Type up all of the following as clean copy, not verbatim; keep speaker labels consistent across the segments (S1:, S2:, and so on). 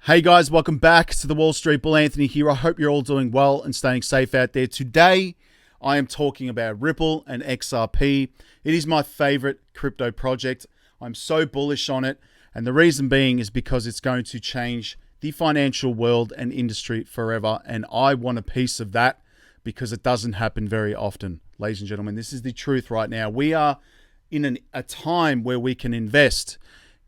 S1: Hey guys, welcome back to the Wall Street Bull. Anthony here. I hope you're all doing well and staying safe out there. Today, I am talking about Ripple and XRP. It is my favorite crypto project. I'm so bullish on it. And the reason being is because it's going to change the financial world and industry forever. And I want a piece of that because it doesn't happen very often. Ladies and gentlemen, this is the truth right now. We are in a time where we can invest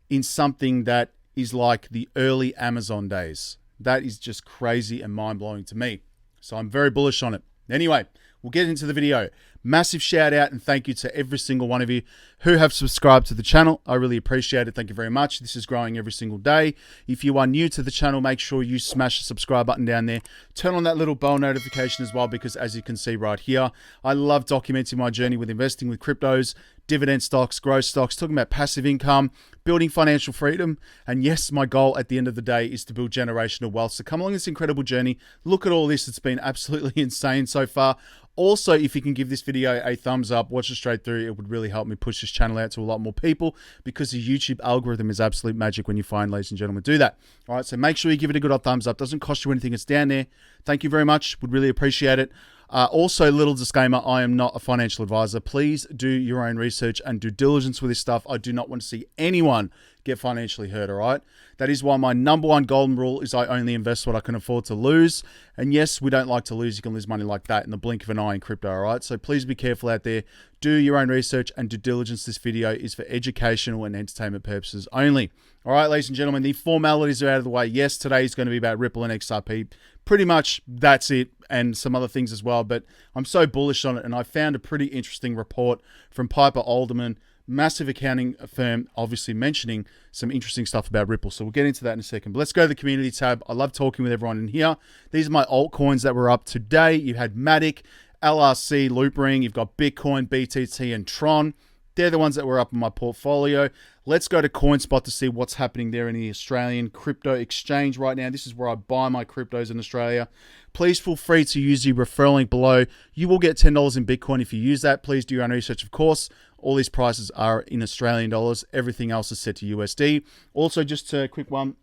S1: in something that is like the early Amazon days. That is just crazy and mind-blowing to me. So I'm very bullish on it. Anyway, we'll get into the video. Massive shout out and thank you to every single one of you who have subscribed to the channel. I really appreciate it. Thank you very much. This is growing every single day. If you are new to the channel, make sure you smash the subscribe button down there. Turn on that little bell notification as well, because as you can see right here, I love documenting my journey with investing with cryptos, dividend stocks, growth stocks, talking about passive income, building financial freedom. And yes, my goal at the end of the day is to build generational wealth. So come along this incredible journey. Look at all this. It's been absolutely insane so far. Also, if you can give this video a thumbs up, watch it straight through, it would really help me push this channel out to a lot more people, because the YouTube algorithm is absolute magic when you find, ladies and gentlemen, do that. All right, so make sure you give it a good old thumbs up. Doesn't cost you anything. It's down there. Thank you very much. Would really appreciate it. Also, little disclaimer, I am not a financial advisor. Please do your own research and due diligence with this stuff. I do not want to see anyone get financially hurt, all right? That is why my number one golden rule is I only invest what I can afford to lose. And yes, we don't like to lose. You can lose money like that in the blink of an eye in crypto, all right? So please be careful out there. Do your own research and due diligence. This video is for educational and entertainment purposes only. All right, ladies and gentlemen, the formalities are out of the way. Yes, today is going to be about Ripple and XRP. Pretty much that's it, and some other things as well. But I'm so bullish on it, and I found a pretty interesting report from Piper Alderman, massive accounting firm, obviously mentioning some interesting stuff about Ripple. So we'll get into that in a second. But let's go to the community tab. I love talking with everyone in here. These are my altcoins that were up today. You had Matic, LRC, Loopring. You've got Bitcoin, BTT, and Tron. They're the ones that were up in my portfolio. Let's go to Coinspot to see what's happening there in the Australian crypto exchange right now. This is where I buy my cryptos in Australia. Please feel free to use the referral link below. You will get $10 in Bitcoin if you use that. Please do your own research, of course. All these prices are in Australian dollars. Everything else is set to USD. Also, just a quick one.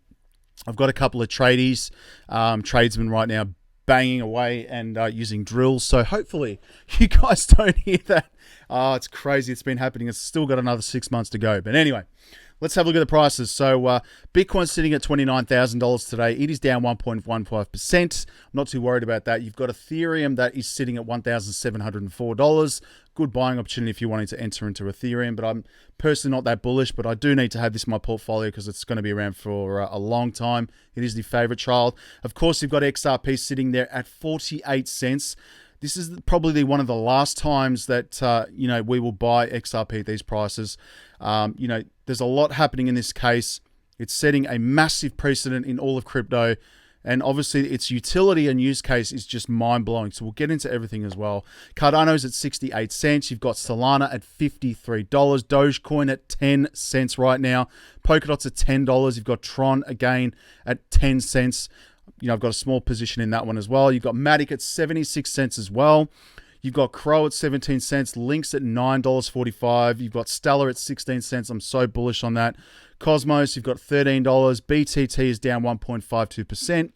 S1: I've got a couple of tradies, tradesmen right now, banging away and using drills. So hopefully you guys don't hear that. Oh, it's crazy. It's been happening. It's still got another 6 months to go. But anyway, let's have a look at the prices. So Bitcoin's sitting at $29,000 today. It is down 1.15%. I'm not too worried about that. You've got Ethereum that is sitting at $1,704. Good buying opportunity if you're wanting to enter into Ethereum, but I'm personally not that bullish, but I do need to have this in my portfolio because it's going to be around for a long time. It is the favorite child. Of course, you've got XRP sitting there at 48 cents. This is probably one of the last times that, we will buy XRP at these prices. There's a lot happening in this case. It's setting a massive precedent in all of crypto. And obviously, its utility and use case is just mind-blowing. So we'll get into everything as well. Cardano's at 68 cents. You've got Solana at $53. Dogecoin at 10 cents right now. Polkadot's at $10. You've got Tron again at 10 cents. I've got a small position in that one as well. You've got Matic at 76 cents as well. You've got Crow at 17 cents. Lynx at $9.45. You've got Stellar at 16 cents. I'm so bullish on that. Cosmos, you've got $13. BTT is down 1.52%.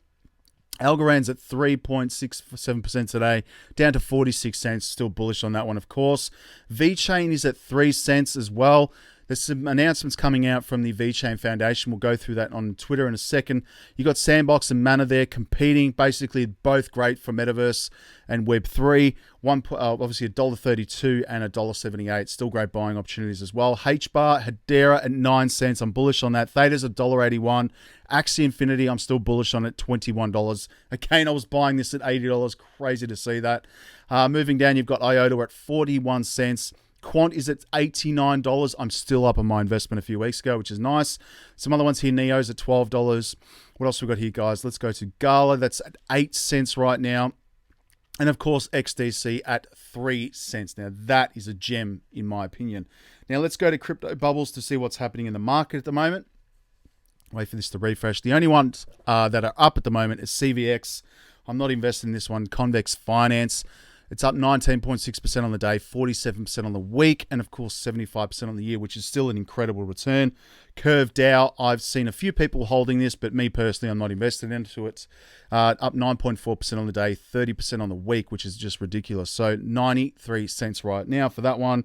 S1: Algorand's at 3.67% today, down to 46 cents. Still bullish on that one, of course. VeChain is at 3 cents as well. There's some announcements coming out from the VeChain Foundation. We'll go through that on Twitter in a second. You got Sandbox and Mana there competing. Basically, both great for Metaverse and Web3. Obviously, $1.32 and $1.78. Still great buying opportunities as well. HBAR, Hedera at 9 cents. I'm bullish on that. Theta's $1.81. Axie Infinity, I'm still bullish on it, $21. Again, I was buying this at $80. Crazy to see that. Moving down, you've got IOTA at 41 cents. Quant is at $89. I'm still up on my investment a few weeks ago, which is nice. Some other ones here, Neo's at $12. What else we got here, guys? Let's go to Gala. That's at 8 cents right now. And of course, XDC at 3 cents. Now, that is a gem, in my opinion. Now, let's go to Crypto Bubbles to see what's happening in the market at the moment. Wait for this to refresh. The only ones that are up at the moment is CVX. I'm not invested in this one. Convex Finance. It's up 19.6% on the day, 47% on the week, and of course 75% on the year, which is still an incredible return. Curve Dow, I've seen a few people holding this, but me personally, I'm not invested into it. Up 9.4% on the day, 30% on the week, which is just ridiculous. So 93 cents right now for that one.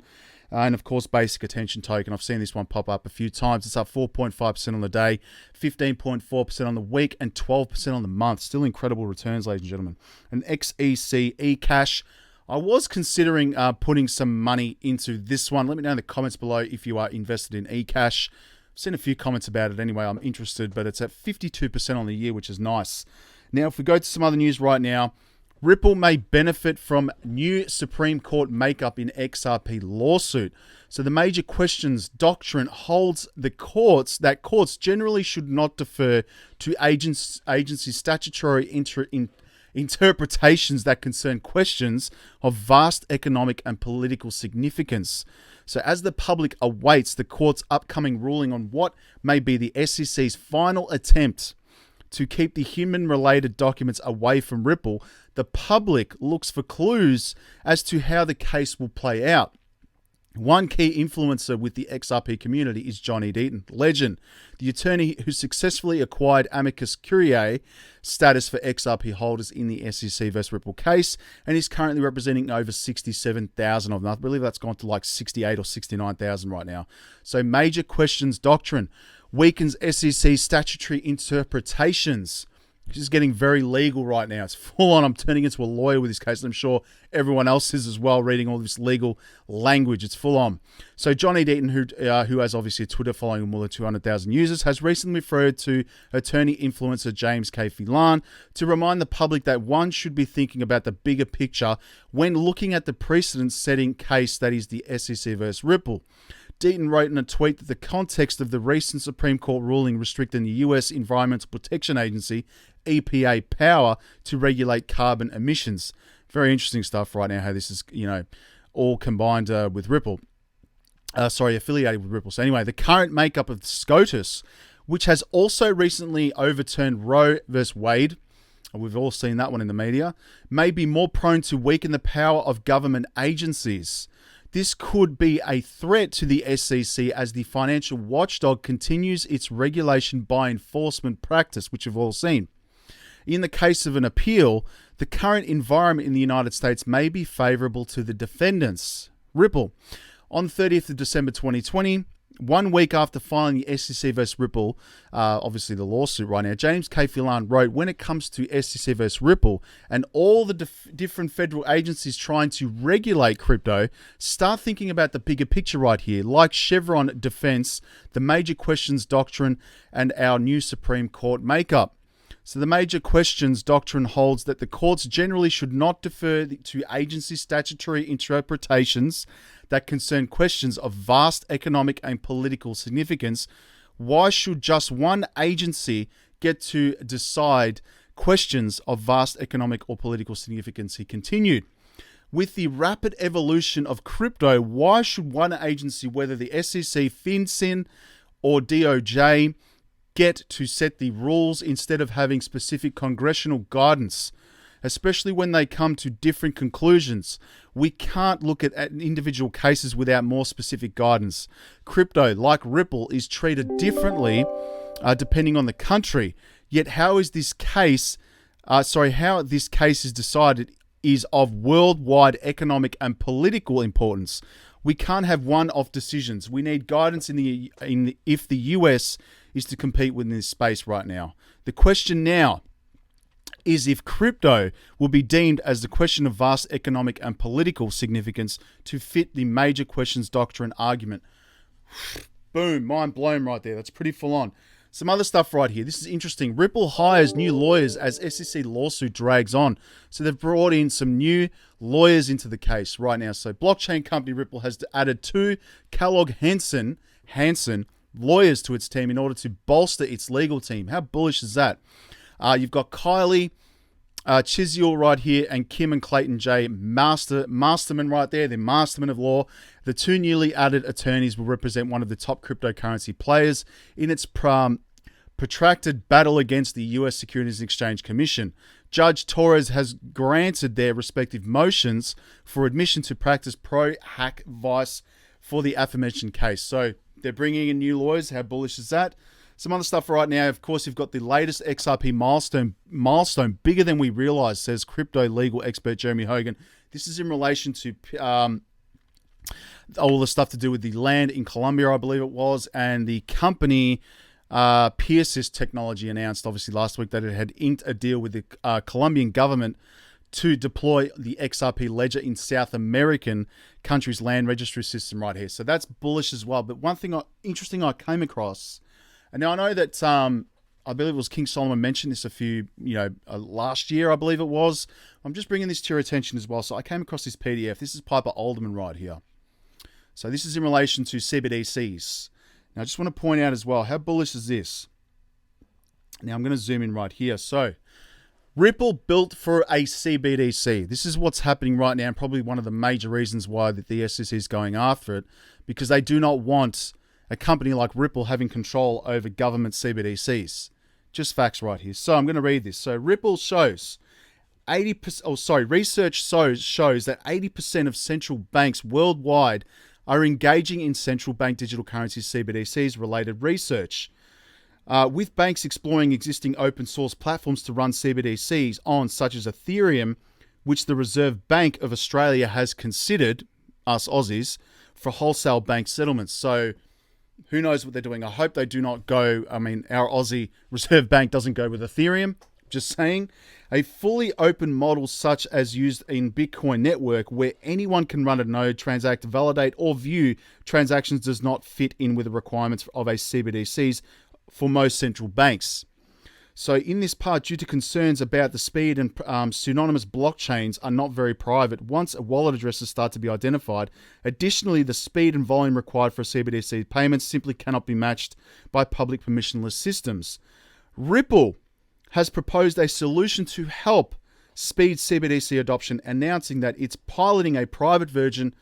S1: And of course, basic attention token. I've seen this one pop up a few times. It's up 4.5% on the day, 15.4% on the week, and 12% on the month. Still incredible returns, ladies and gentlemen. And XEC eCash. I was considering putting some money into this one. Let me know in the comments below if you are invested in eCash. I've seen a few comments about it anyway. I'm interested, but it's at 52% on the year, which is nice. Now, if we go to some other news right now, Ripple may benefit from new Supreme Court makeup in XRP lawsuit. So the major questions doctrine holds the courts that courts generally should not defer to agency statutory interpretations that concern questions of vast economic and political significance. So as the public awaits the court's upcoming ruling on what may be the SEC's final attempt to keep the human-related documents away from Ripple, the public looks for clues as to how the case will play out. One key influencer with the XRP community is Johnny Deaton, legend, the attorney who successfully acquired amicus curiae status for XRP holders in the SEC vs Ripple case, and is currently representing over 67,000 of them. I believe that's gone to like 68 or 69,000 right now. So major questions doctrine weakens SEC statutory interpretations. This is getting very legal right now. It's full on. I'm turning into a lawyer with this case, and I'm sure everyone else is as well, reading all this legal language. It's full on. So Johnny Deaton, who has obviously a Twitter following of more than 200,000 users, has recently referred to attorney influencer James K. Phelan to remind the public that one should be thinking about the bigger picture when looking at the precedent-setting case that is the SEC versus Ripple. Deaton wrote in a tweet that the context of the recent Supreme Court ruling restricting the U.S. Environmental Protection Agency, EPA, power to regulate carbon emissions. Very interesting stuff right now, how this is, all combined with Ripple. Affiliated with Ripple. So anyway, the current makeup of SCOTUS, which has also recently overturned Roe versus Wade, we've all seen that one in the media, may be more prone to weaken the power of government agencies. This could be a threat to the SEC as the financial watchdog continues its regulation by enforcement practice, which we've all seen. In the case of an appeal, the current environment in the United States may be favorable to the defendants. Ripple. On 30th of December 2020, 1 week after filing the SEC vs Ripple, obviously the lawsuit right now, James K. Phelan wrote, when it comes to SEC vs Ripple and all the different federal agencies trying to regulate crypto, start thinking about the bigger picture right here, like Chevron defense, the major questions doctrine, and our new Supreme Court makeup. So the major questions doctrine holds that the courts generally should not defer to agency statutory interpretations that concern questions of vast economic and political significance. Why should just one agency get to decide questions of vast economic or political significance? He continued. With the rapid evolution of crypto, why should one agency, whether the SEC, FinCEN, or DOJ, get to set the rules instead of having specific congressional guidance, especially when they come to different conclusions? We can't look at individual cases without more specific guidance. Crypto, like Ripple, is treated differently depending on the country. Yet how this case is decided is of worldwide economic and political importance. We can't have one-off decisions. We need guidance if the US is to compete within this space right now. The question now is if crypto will be deemed as the question of vast economic and political significance to fit the major questions doctrine argument. Boom, mind blown right there. That's pretty full on. Some other stuff right here. This is interesting. Ripple hires new lawyers as SEC lawsuit drags on. So they've brought in some new lawyers into the case right now. So blockchain company Ripple has added 2 Kellogg Hansen lawyers to its team in order to bolster its legal team. How bullish is that? You've got Kylie Chiz right here and Kim and Clayton J. Masterman right there. They're mastermen of law. The 2 newly added attorneys will represent one of the top cryptocurrency players in its protracted battle against the US Securities and Exchange Commission. Judge Torres has granted their respective motions for admission to practice pro-hack vice for the aforementioned case. So they're bringing in new lawyers. How bullish is that? Some other stuff right now, of course, you've got the latest XRP milestone bigger than we realize, says crypto legal expert Jeremy Hogan. This is in relation to all the stuff to do with the land in Colombia, I believe it was, and the company Pearsys Technology announced, obviously, last week that it had inked a deal with the Colombian government to deploy the XRP ledger in South American country's land registry system right here. So that's bullish as well. But one thing interesting I came across, and now I know that I believe it was King Solomon mentioned this a few, last year, I believe it was. I'm just bringing this to your attention as well. So I came across this PDF. This is Piper Alderman right here. So this is in relation to Cbdcs. Now I just want to point out as well, how bullish is this? Now I'm going to zoom in right here. So Ripple built for a CBDC. This is what's happening right now, and probably one of the major reasons why the SEC is going after it, because they do not want a company like Ripple having control over government CBDCs. Just facts right here. So I'm going to read this. So Ripple shows research shows that 80% of central banks worldwide are engaging in central bank digital currencies CBDCs related research. With banks exploring existing open source platforms to run CBDCs on, such as Ethereum, which the Reserve Bank of Australia has considered, us Aussies, for wholesale bank settlements. So who knows what they're doing? I hope they do not go, our Aussie Reserve Bank doesn't go with Ethereum, just saying. A fully open model such as used in Bitcoin network, where anyone can run a node, transact, validate, or view transactions, does not fit in with the requirements of a CBDCs for most central banks. So in this part, due to concerns about the speed and pseudonymous blockchains are not very private once wallet addresses start to be identified. Additionally, the speed and volume required for CBDC payments simply cannot be matched by public permissionless systems. Ripple has proposed a solution to help speed CBDC adoption, announcing that it's piloting a private version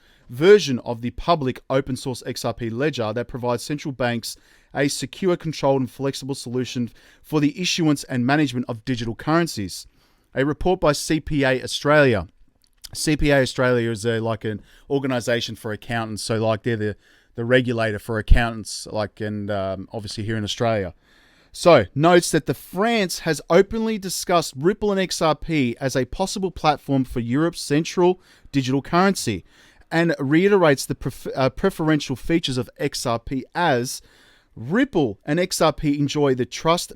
S1: of the public open source XRP ledger that provides central banks a secure, controlled, and flexible solution for the issuance and management of digital currencies. A report by CPA Australia. CPA Australia is like an organization for accountants, so like they're the regulator for accountants, obviously here in Australia. So, notes that France has openly discussed Ripple and XRP as a possible platform for Europe's central digital currency, and reiterates the preferential features of XRP as Ripple and XRP enjoy the trust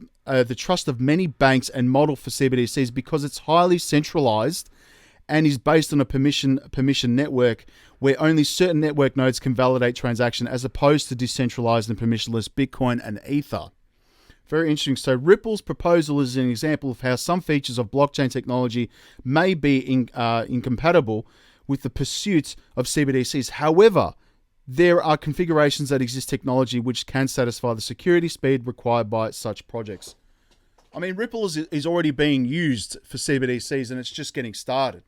S1: of many banks and model for CBDCs because it's highly centralized and is based on a permission network where only certain network nodes can validate transaction, as opposed to decentralized and permissionless Bitcoin and Ether. Very interesting. So Ripple's proposal is an example of how some features of blockchain technology may be incompatible with the pursuit of CBDCs. However, there are configurations that exist technology which can satisfy the security speed required by such projects. Ripple is already being used for CBDCs, and it's just getting started.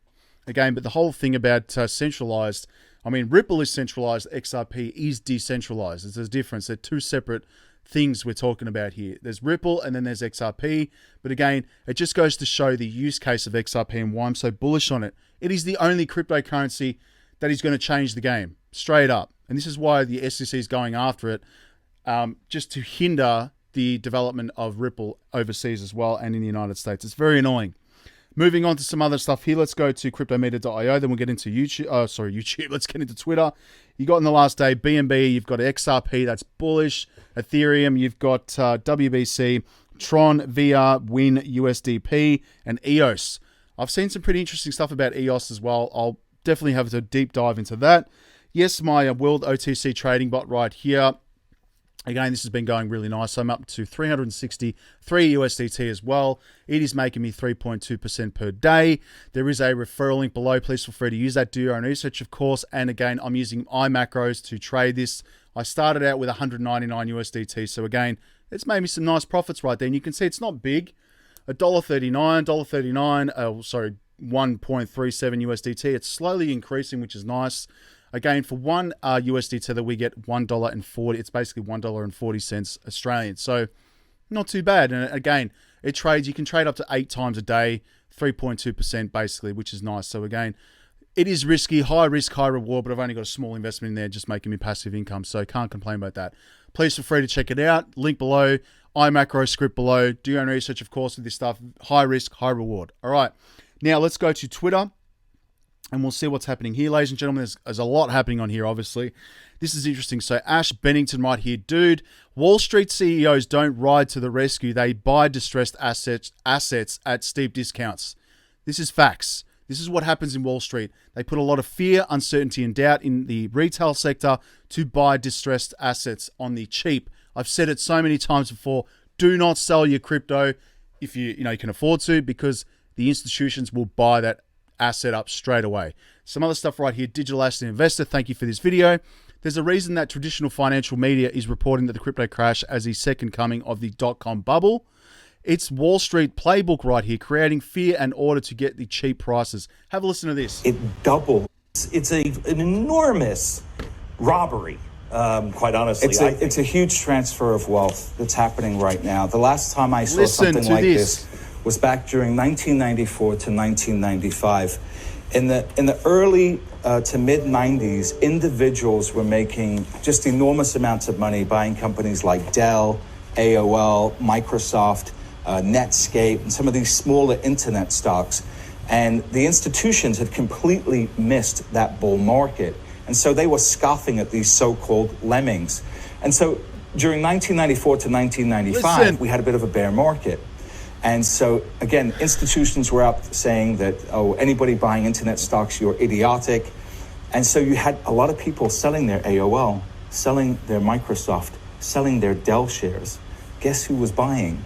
S1: Again, but the whole thing about centralized, Ripple is centralized, XRP is decentralized. There's a difference. They're two separate things we're talking about here. There's Ripple and then there's XRP. But again, it just goes to show the use case of XRP and why I'm so bullish on it. It is the only cryptocurrency that is going to change the game, straight up. And this is why the SEC is going after it, just to hinder the development of Ripple overseas as well and in the United States. It's very annoying. Moving on to some other stuff here. Let's go to cryptometer.io. Then we'll get into YouTube. Let's get into Twitter. You got in the last day BNB. You've got XRP. That's bullish. Ethereum. You've got WBC, Tron, VR, Win, USDP, and EOS. I've seen some pretty interesting stuff about EOS as well. I'll definitely have a deep dive into that. Yes, my World OTC Trading bot right here. Again, this has been going really nice. I'm up to 363 USDT as well. It is making me 3.2% per day. There is a referral link below. Please feel free to use that. Do your own research, of course. And again, I'm using iMacros to trade this. I started out with 199 USDT. So again, it's made me some nice profits right there. And you can see it's not big. $1.39, $1.37 USDT. It's slowly increasing, which is nice. Again, for one USDT that we get $1.40, it's basically $1.40 Australian. So not too bad. And again, it trades, you can trade up to 8 times a day, 3.2% basically, which is nice. So again, it is risky, high risk, high reward, but I've only got a small investment in there just making me passive income. So can't complain about that. Please feel free to check it out. Link below, iMacro script below. Do your own research, of course, with this stuff. High risk, high reward. All right. Now let's go to Twitter and we'll see what's happening here. Ladies and gentlemen, there's a lot happening on here, obviously. This is interesting. So Ash Bennington right here. Dude, Wall Street CEOs don't ride to the rescue. They buy distressed assets at steep discounts. This is facts. This is what happens in Wall Street. They put a lot of fear, uncertainty, and doubt in the retail sector to buy distressed assets on the cheap. I've said it so many times before. Do not sell your crypto if you can afford to, because the institutions will buy that asset up straight away. Some other stuff right here. Digital Asset Investor, thank you for this video. There's a reason that traditional financial media is reporting that the crypto crash as the second coming of the dot-com bubble. It's Wall Street playbook right here, creating fear and order to get the cheap prices. Have a listen to this.
S2: It doubled. It's an enormous robbery, quite honestly.
S3: It's a huge transfer of wealth that's happening right now. The last time I saw something like this was back during 1994 to 1995. In the early to mid 90s, individuals were making just enormous amounts of money buying companies like Dell, AOL, Microsoft, Netscape, and some of these smaller internet stocks. And the institutions had completely missed that bull market. And so they were scoffing at these so-called lemmings. And so during 1994 to 1995, we had a bit of a bear market. And so, again, institutions were out saying that, oh, anybody buying internet stocks, you're idiotic. And so you had a lot of people selling their AOL, selling their Microsoft, selling their Dell shares. Guess who was buying?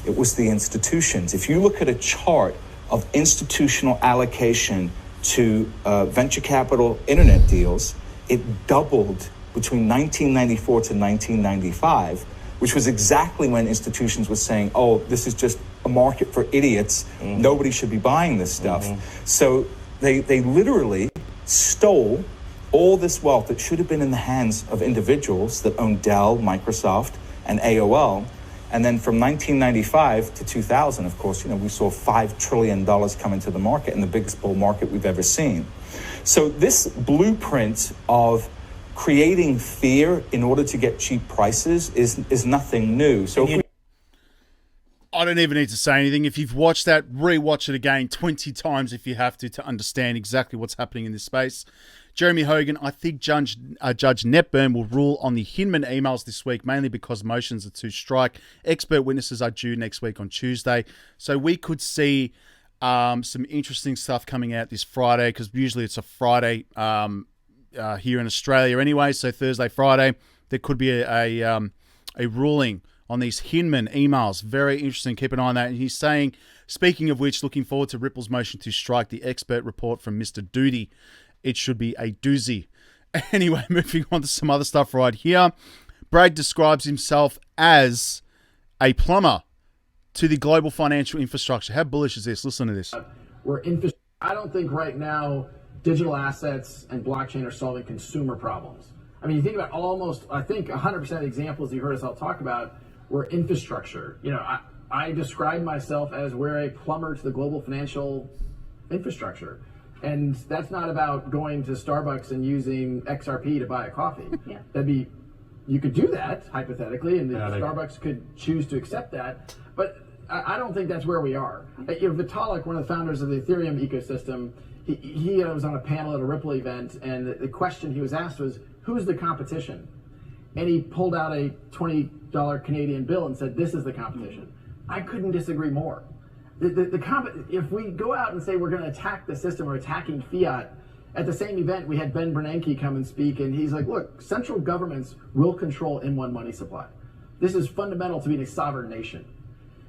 S3: It was the institutions. If you look at a chart of institutional allocation to venture capital internet deals, it doubled between 1994 to 1995, which was exactly when institutions were saying, oh, this is just a market for idiots. Nobody should be buying this stuff. So they literally stole all this wealth that should have been in the hands of individuals that owned Dell, Microsoft, and AOL. And then from 1995 to 2000, of course, we saw $5 trillion come into the market, and the biggest bull market we've ever seen. So this blueprint of creating fear in order to get cheap prices is nothing new. So
S1: I don't even need to say anything. If you've watched that, re-watch it again 20 times if you have to understand exactly what's happening in this space. Jeremy Hogan, I think Judge Netburn will rule on the Hinman emails this week, mainly because motions are to strike. Expert witnesses are due next week on Tuesday. So we could see some interesting stuff coming out this Friday, because usually it's a Friday here in Australia anyway. So Thursday, Friday, there could be a ruling on these Hinman emails. Very interesting. Keep an eye on that. And he's saying, speaking of which, looking forward to Ripple's motion to strike the expert report from Mr. Doody. It should be a doozy. Anyway, moving on to some other stuff right here. Bragg describes himself as a plumber to the global financial infrastructure. How bullish is this? Listen to this.
S4: I don't think right now digital assets and blockchain are solving consumer problems. I mean, you think about I think 100% of the examples you heard us all talk about were infrastructure. I describe myself as we're a plumber to the global financial infrastructure. And that's not about going to Starbucks and using XRP to buy a coffee. Yeah. You could do that, hypothetically, and Starbucks could choose to accept that. But I don't think that's where we are. Vitalik, one of the founders of the Ethereum ecosystem, he was on a panel at a Ripple event, and the question he was asked was, who's the competition? And he pulled out a $20 Canadian bill and said, this is the competition. I couldn't disagree more. If we go out and say we're going to attack the system or attacking fiat, at the same event we had Ben Bernanke come and speak, and he's like, look, central governments will control M1 money supply. This is fundamental to being a sovereign nation.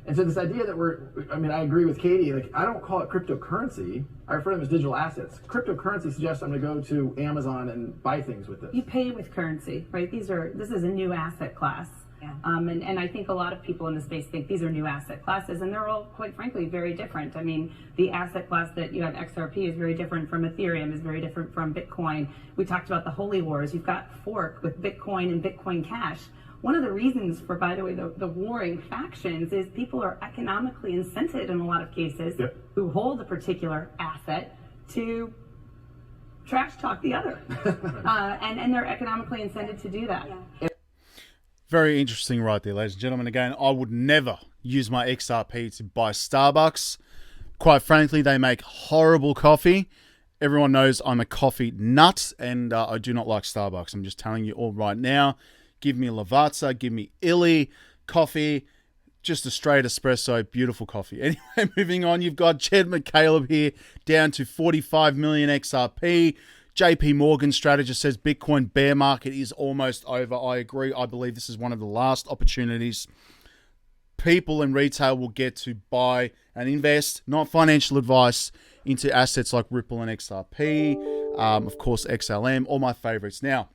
S4: And so this idea that I agree with Katie, I don't call it cryptocurrency. I refer to them as digital assets. Cryptocurrency suggests I'm going to go to Amazon and buy things with this.
S5: You pay with currency, right? This is a new asset class. Yeah. And I think a lot of people in the space think these are new asset classes, and they're all, quite frankly, very different. I mean, the asset class that you have, XRP, is very different from Ethereum, is very different from Bitcoin. We talked about the holy wars. You've got Fork with Bitcoin and Bitcoin Cash. One of the reasons for, by the way, the warring factions is people are economically incented in a lot of cases who hold a particular asset to trash talk the other. And they're economically incented to do that. Yeah.
S1: Very interesting right there, ladies and gentlemen. Again, I would never use my XRP to buy Starbucks. Quite frankly, they make horrible coffee. Everyone knows I'm a coffee nut, and I do not like Starbucks. I'm just telling you all right now. Give me Lavazza, give me Illy coffee, just a straight espresso, beautiful coffee. Anyway, moving on, you've got Ched McCaleb here, down to 45 million XRP. JP Morgan strategist says Bitcoin bear market is almost over. I agree. I believe this is one of the last opportunities people in retail will get to buy and invest, not financial advice, into assets like Ripple and XRP, of course XLM, all my favorites. Now,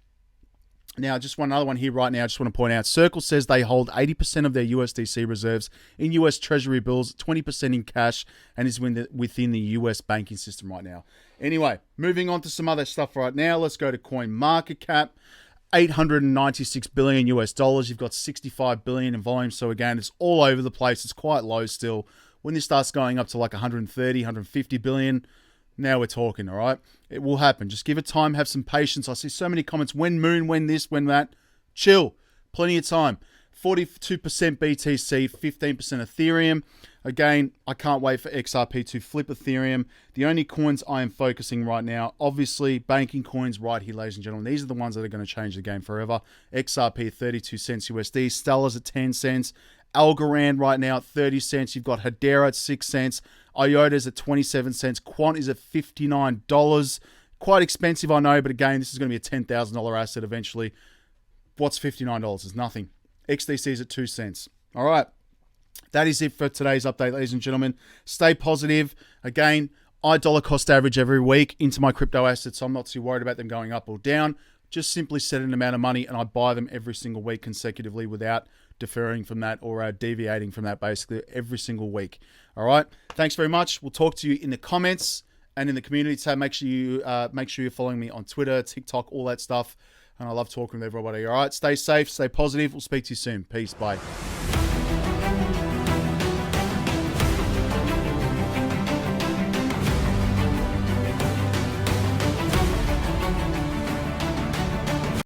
S1: just one other one here right now. I just want to point out, Circle says they hold 80% of their USDC reserves in US Treasury bills, 20% in cash, and is within the US banking system right now. Anyway, moving on to some other stuff right now. Let's go to CoinMarketCap. 896 billion US dollars. You've got 65 billion in volume. So again, it's all over the place. It's quite low still. When this starts going up to like 130, 150 billion, now we're talking, all right? It will happen. Just give it time. Have some patience. I see so many comments. When moon, when this, when that. Chill. Plenty of time. 42% BTC, 15% Ethereum. Again, I can't wait for XRP to flip Ethereum. The only coins I am focusing right now, obviously, banking coins right here, ladies and gentlemen. These are the ones that are going to change the game forever. XRP, 32 cents USD. Stellar's at 10 cents. Algorand right now at 30 cents. You've got Hedera at 6 cents. IOTA's at 27 cents. Quant is at $59. Quite expensive, I know, but again, this is going to be a $10,000 asset eventually. What's $59? It's nothing. XDC is at 2 cents. All right. That is it for today's update, ladies and gentlemen. Stay positive. Again, I dollar cost average every week into my crypto assets, so I'm not too worried about them going up or down. Just simply set an amount of money, and I buy them every single week consecutively without deferring from that or deviating from that, basically every single week. All right. Thanks very much. We'll talk to you in the comments and in the community tab. Make sure you're following me on Twitter, TikTok, all that stuff. And I love talking with everybody. All right. Stay safe. Stay positive. We'll speak to you soon. Peace. Bye.